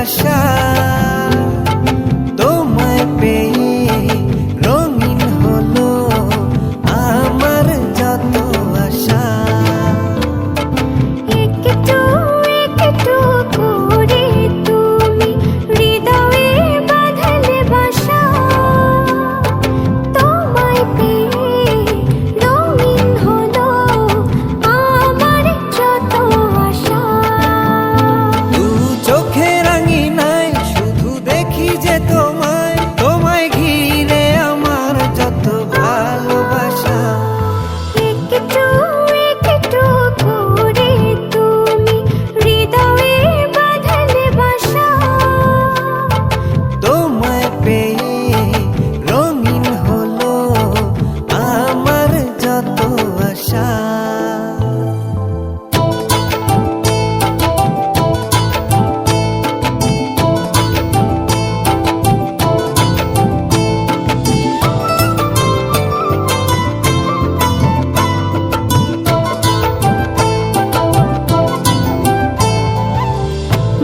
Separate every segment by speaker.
Speaker 1: বাসা তোমায় পেয়ে রঙিন হলো আমার যত আশা।
Speaker 2: একটু একটু করে তুমি হৃদয়ে বাঁধলে বাসা, তোমায় পেয়ে রঙিন হলো আমার যত আশা।
Speaker 1: দু চোখে রাঙিনায় শুধু দেখি যে তোমায়, তোমায় ঘিরে আমার যত ভালোবাসা।
Speaker 2: একটু একটু করে তুমি হৃদয়ে বাঁধলে বাসা,
Speaker 1: তোমায় পেয়ে রঙিন হলো আমার যত আশা।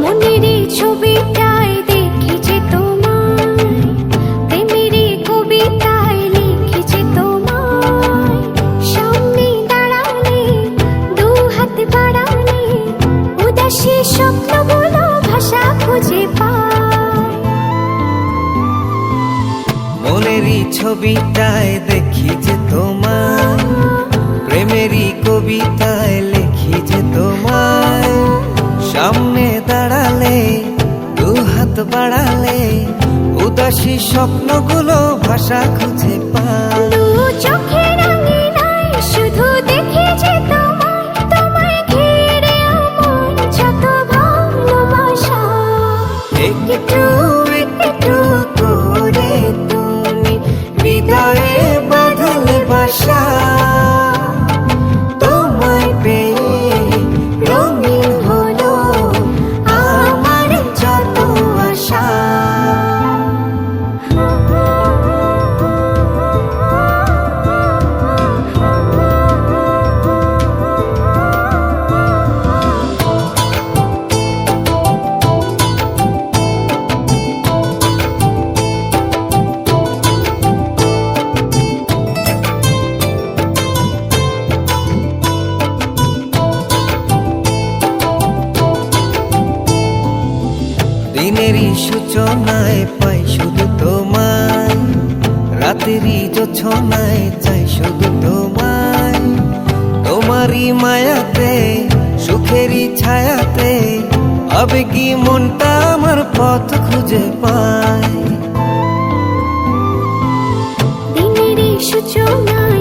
Speaker 2: মনের এই ছবিটায় দেখেছি তোমায়, প্রেমেরই কবিতায় লিখেছি তোমায়। সামনে দাঁড়ালে দু হাত বাড়ালে উদাসী স্বপ্নগুলো ভাষা খুঁজে পায়।
Speaker 1: মনেরই ছবিটায় দেখি যে তোমায়, প্রেমেরই কবিতায় লিখি যে তোমায়। সামনে দাঁড়ালে দু হাত বাড়ালে উদাসী স্বপ্নগুলো ভাষা খুঁজে পায়।
Speaker 2: দু চোখে রাঙিনায় শুধু দেখি যে তোমায়, তোমায় ঘিরে আমার যত ভালোবাসা।
Speaker 1: একটু একটু করে তুমি হৃদয়ে বাঁধলে বাসা, তোমায় পেয়ে রঙিন হলো আমার যত আশা। দিনেরই সূচনায় পাই শুধু তোমায়, রাতেরই জোছনায় চাই শুধু তোমায়। তোমারই মায়াতে সুখেরই ছায়াতে আবেগী মনটা আমার পথ খুঁজে পায়।
Speaker 2: দিনেরই সূচনায়